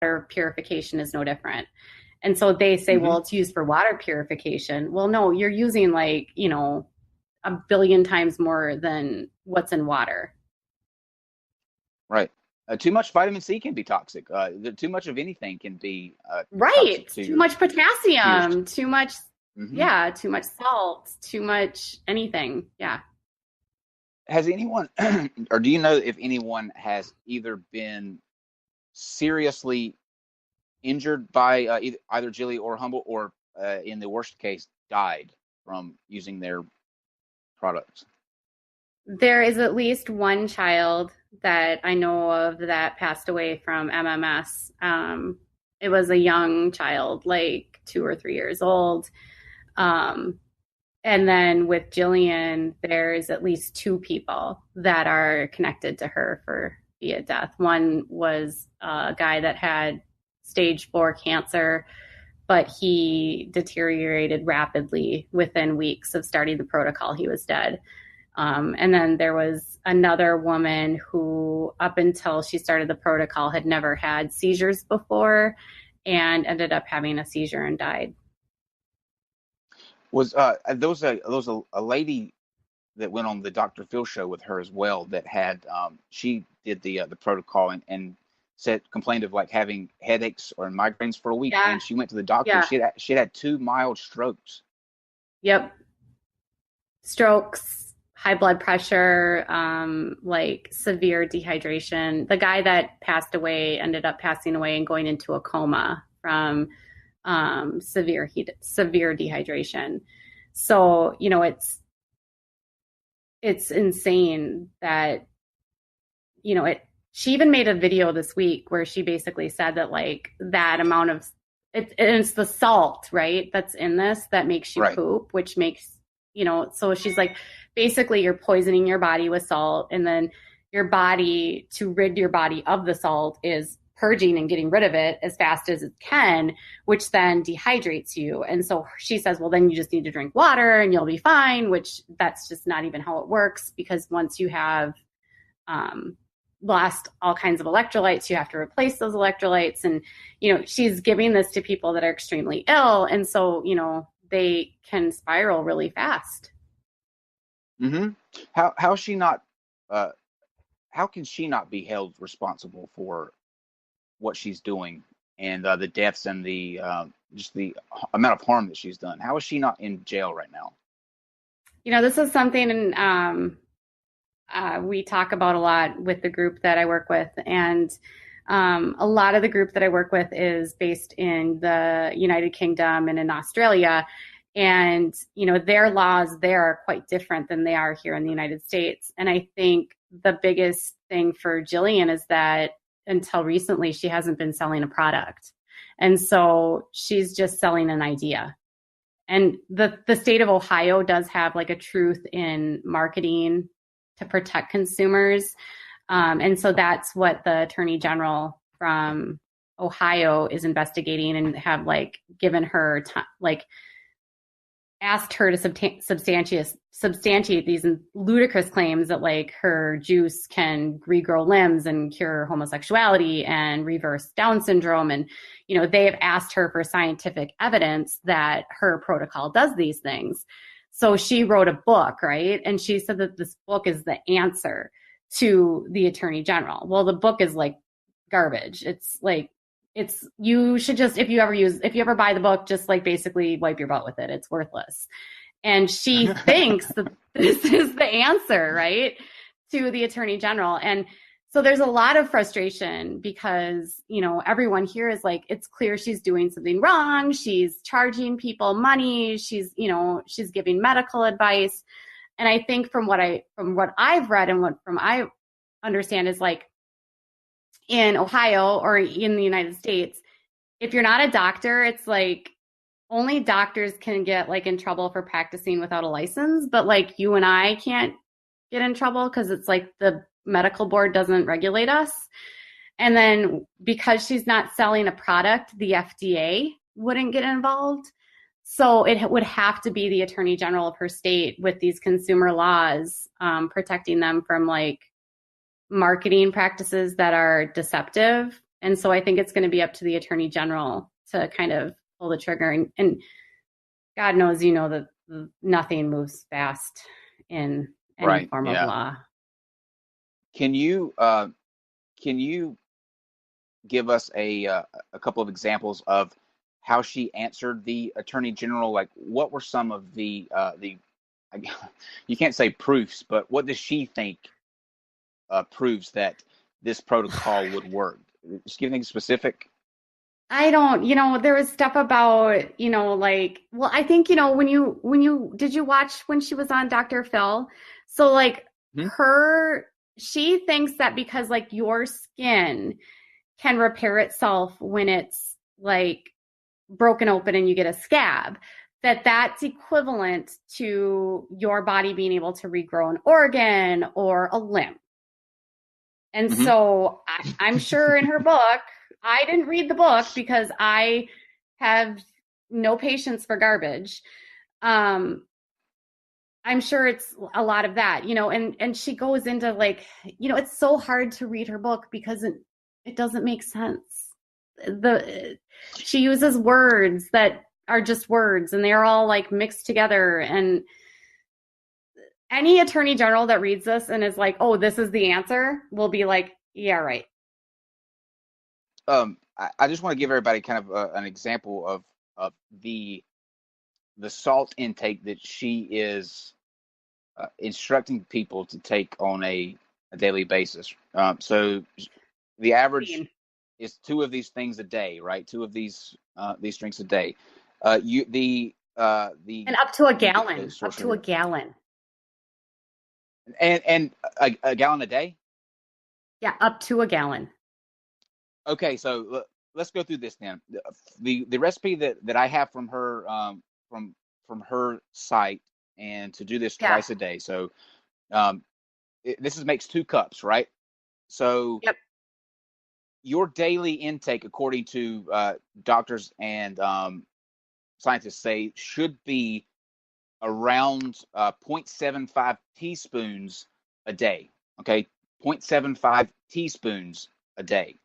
purification is no different. And so they say, well, it's used for water purification. Well, no, you're using like, a billion times more than what's in water. Right. Too much vitamin C can be toxic. Too much of anything can be Right. toxic to Too much potassium, to too much, your. too much salt, too much anything. Yeah. Has anyone, or do you know if anyone has either been seriously injured by either Jilly or Humble, or in the worst case, died from using their products? There is at least one child that I know of that passed away from MMS. It was a young child, like 2 or 3 years old. And then with Jillian, there's at least 2 people that are connected to her via death. One was a guy that had stage 4 cancer, but he deteriorated rapidly within weeks of starting the protocol. He was dead. And then there was another woman who, up until she started the protocol, had never had seizures before and ended up having a seizure and died. Was there was a lady that went on the Dr. Phil show with her as well that had she did the protocol and complained of like having headaches or migraines for a week, and she went to the doctor. Yeah. She had 2 mild strokes. Yep. Strokes, high blood pressure, like severe dehydration. The guy that passed away ended up passing away and going into a coma from severe dehydration. So, it's insane that, she even made a video this week where she basically said that like that amount of it's the salt, right, that's in this that makes you poop, which makes, so she's like, basically you're poisoning your body with salt, and then your body, to rid your body of the salt, is purging and getting rid of it as fast as it can, which then dehydrates you. And so she says, well, then you just need to drink water and you'll be fine, which that's just not even how it works, because once you have lost all kinds of electrolytes, you have to replace those electrolytes. And, she's giving this to people that are extremely ill. And so, they can spiral really fast. How is she not, how can she not be held responsible for what she's doing and the deaths and the just the amount of harm that she's done? How is she not in jail right now? This is something we talk about a lot with the group that I work with. And a lot of the group that I work with is based in the United Kingdom and in Australia. And, their laws there are quite different than they are here in the United States. And I think the biggest thing for Jillian is that until recently, she hasn't been selling a product. And so she's just selling an idea. And the state of Ohio does have like a truth in marketing to protect consumers. And so that's what the Attorney General from Ohio is investigating, and have like given her asked her to substantiate these ludicrous claims that like her juice can regrow limbs and cure homosexuality and reverse Down syndrome. And, they have asked her for scientific evidence that her protocol does these things. So she wrote a book, right? And she said that this book is the answer to the Attorney General. Well, the book is like garbage. You should just, if you ever buy the book, just like basically wipe your butt with it. It's worthless. And she thinks that this is the answer, right, to the Attorney General. And so there's a lot of frustration because, everyone here is like, it's clear she's doing something wrong. She's charging people money. She's giving medical advice. And I think from what I've read and from I understand is like, in Ohio or in the United States, if you're not a doctor, it's like only doctors can get like in trouble for practicing without a license. But like you and I can't get in trouble because it's like the medical board doesn't regulate us. And then because she's not selling a product, the FDA wouldn't get involved. So it would have to be the Attorney General of her state with these consumer laws protecting them from like marketing practices that are deceptive And so I think it's going to be up to the Attorney General to kind of pull the trigger. And God knows, that nothing moves fast in any form of law. Can you give us a couple of examples of how she answered the Attorney General? Like, what were some of the you can't say proofs, but what does she think proves that this protocol would work? Just give anything specific. I don't, there was stuff about, I think, did you watch when she was on Dr. Phil? So like she thinks that because like your skin can repair itself when it's like broken open and you get a scab, that's equivalent to your body being able to regrow an organ or a limb. And so I'm sure in her book, I didn't read the book because I have no patience for garbage. I'm sure it's a lot of that, and she goes into like, it's so hard to read her book because it doesn't make sense. She uses words that are just words and they're all like mixed together. And any attorney general that reads this and is like, oh, this is the answer, will be like, yeah, right. I just want to give everybody kind of an example of the salt intake that she is instructing people to take on a daily basis. So the average is 2 of these things a day, right? 2 of these drinks a day. And up to a gallon. Up to a gallon. And a gallon a day? Yeah, up to a gallon. Okay, so let's go through this then. The recipe that I have from her from her site, and to do this twice a day. So this makes 2 cups, right? So your daily intake, according to doctors and scientists say, should be around 0.75 teaspoons a day. Okay, 0.75 teaspoons a day.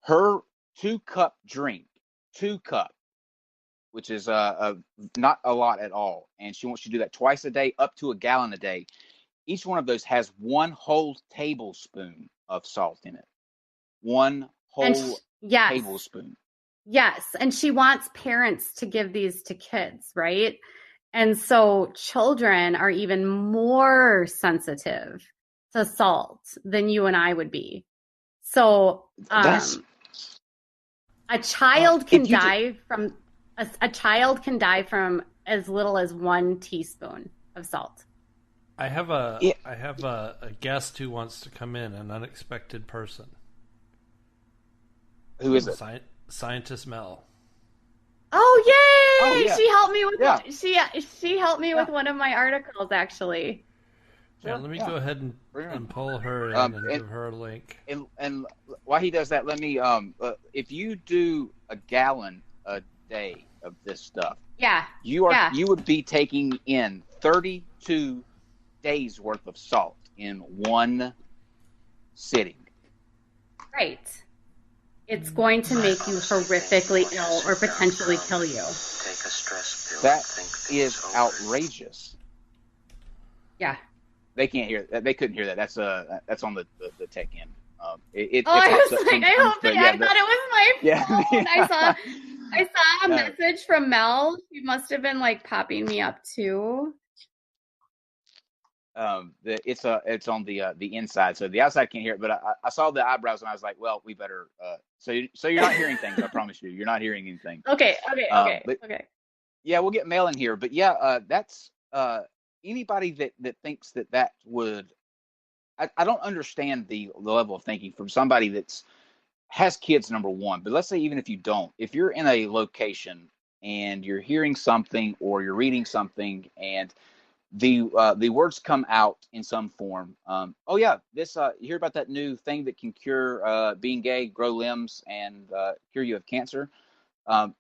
Her 2-cup drink, 2 cup, which is not a lot at all, and she wants you to do that twice a day, up to a gallon a day. Each one of those has 1 whole tablespoon of salt in it. 1 whole tablespoon. Yes, and she wants parents to give these to kids, right? And so children are even more sensitive to salt than you and I would be. So a child can die from a child can die from as little as 1 teaspoon of salt. I have a guest who wants to come in, an unexpected person. Who is it? Scientist Mel. Oh yay! Oh, yeah. She helped me with she helped me with one of my articles actually. Yeah, let me go ahead and pull her in and give her a link. And while he does that, let me if you do a gallon a day of this stuff, you would be taking in 32 days worth of salt in one sitting. Right. It's going to make you horrifically ill or potentially kill you. That is outrageous. Yeah. They can't hear that. They couldn't hear that. That's on the tech end. I thought it was my phone. I saw a message from Mel. She must have been like popping me up too. It's on the inside, so the outside can't hear it. But I saw the eyebrows and I was like, well, we better. So you're not hearing things. I promise you're not hearing anything. Okay. Yeah, we'll get Mel in here, but yeah, that's anybody that thinks that would. I don't understand the level of thinking from somebody that's has kids, number one. But let's say even if you don't, if you're in a location and you're hearing something or you're reading something and the words come out in some form. Oh yeah, this you hear about that new thing that can cure being gay, grow limbs, and cure you of cancer.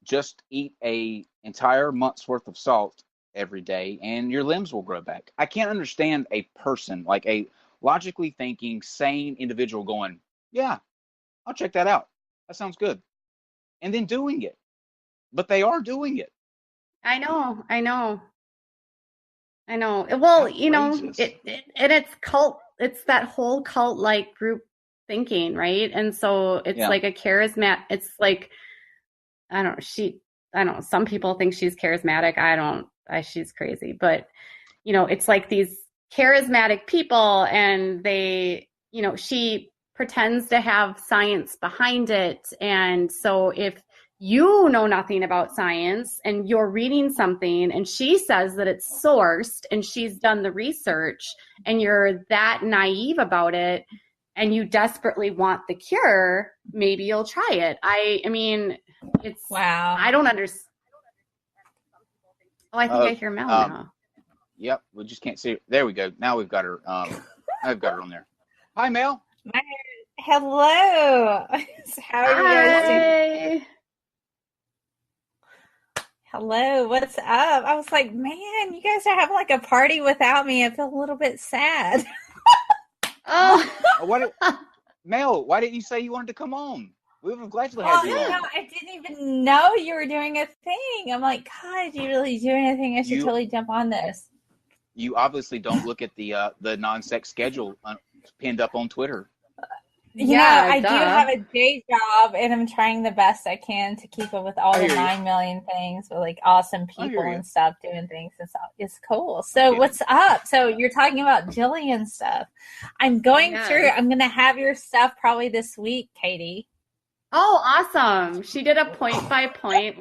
Just eat a entire month's worth of salt every day, and your limbs will grow back. I can't understand a person, like a logically thinking, sane individual, going, "Yeah, I'll check that out. That sounds good. And then doing it. But they are doing it. I know. Well, Outrageous. and it's cult. It's that whole cult-like group thinking, right? And so it's like a charismatic. It's like, I don't know. Some people think she's charismatic. I don't. She's crazy. But it's like these charismatic people, and they, she pretends to have science behind it. And so if you know nothing about science and you're reading something and she says that it's sourced and she's done the research and you're that naive about it and you desperately want the cure, maybe you'll try it. I mean, it's, wow. I don't understand. Oh, I think I hear Mel now. Yep, we just can't see her. There we go. Now we've got her. I've got her on there. Hi, Mel. Hello. How are you guys doing? Hello, what's up? I was like, man, you guys are having like a party without me. I feel a little bit sad. Mel, why didn't you say you wanted to come on? We would have gladly had you on. I didn't even know you were doing a thing. I'm like, God, you really doing anything? I should totally jump on this. You obviously don't look at the non-sex schedule pinned up on Twitter. I do have a day job, and I'm trying the best I can to keep up with all the 9 million things with like awesome people and stuff doing things and stuff. It's cool. So what's up? So you're talking about Jilly and stuff. I'm going through. I'm going to have your stuff probably this week, Katie. Oh, awesome. She did a point by point,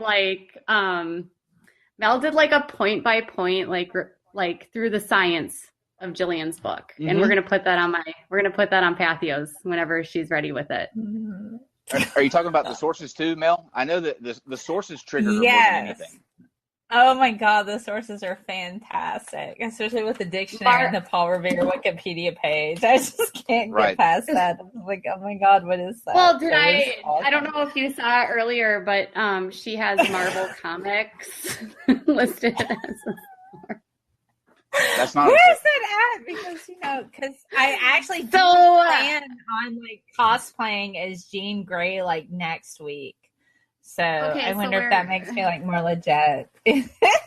Mel did like a point by point, like through the science of Jillian's book. Mm-hmm. And we're going to put that on Patheos whenever she's ready with it. Mm-hmm. Are you talking about the sources too, Mel? I know that the sources trigger her more than anything. Oh my God, the sources are fantastic, especially with the dictionary and the Paul Revere Wikipedia page. I just can't get past that. I'm like, oh my God, what is that? Well, I don't know if you saw it earlier, but she has Marvel Comics listed as That's not. Where's that at? Because I actually plan on like cosplaying as Jean Grey like next week. So I wonder if that makes me like more legit.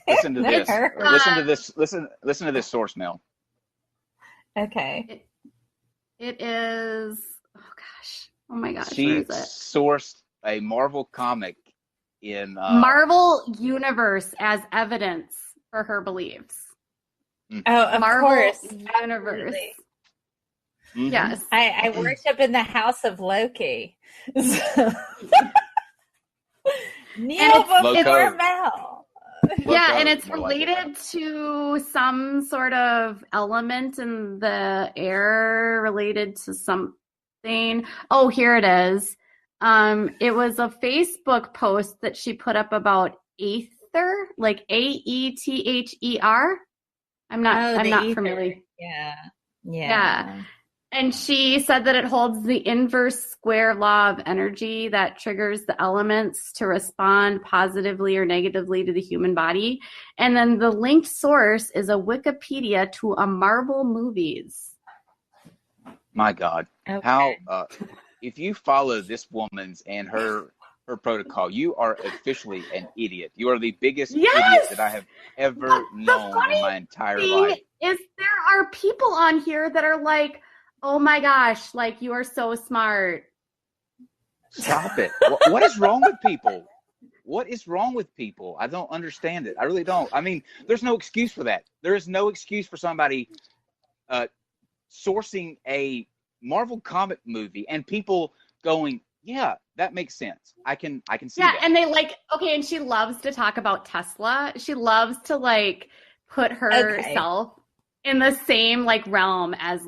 Listen to this. Listen to this source, Mel. Okay. It is. Oh my gosh. She sourced a Marvel comic in Marvel Universe as evidence for her beliefs. Oh, of Marvel course. Universe. Mm-hmm. Yes. I worship in the house of Loki. Kneel before Mel. Yeah, and it's related to some sort of element in the air related to something. Oh, here it is. It was a Facebook post that she put up about Aether, like Aether. I'm not familiar. Yeah. And she said that it holds the inverse square law of energy that triggers the elements to respond positively or negatively to the human body. And then the linked source is a Wikipedia to a Marvel movies. My God. Okay. How if you follow this woman's and her protocol, you are officially an idiot. You are the biggest idiot that I have ever known in my entire life. Is there are people on here that are like, oh my gosh, like you are so smart. Stop it. What is wrong with people? What is wrong with people? I don't understand it. I really don't. I mean, there's no excuse for that. There is no excuse for somebody sourcing a Marvel comic movie and people going, yeah, that makes sense. I can see that. Yeah, and they and she loves to talk about Tesla. She loves to put herself in the same realm as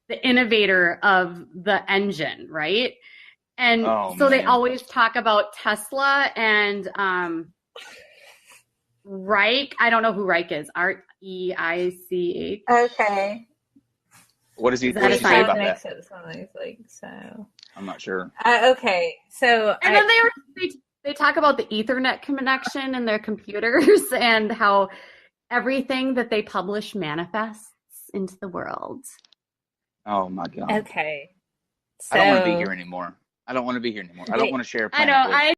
the innovator of the engine, right? And they always talk about Tesla and Reich. I don't know who Reich is. Reich. Okay. What does he say about that? So. I'm not sure. Okay, so then they talk about the Ethernet connection in their computers and how everything that they publish manifests into the world. Oh my God. Okay. I don't want to be here anymore. I don't want to be here anymore. I don't want to share a I planet. know.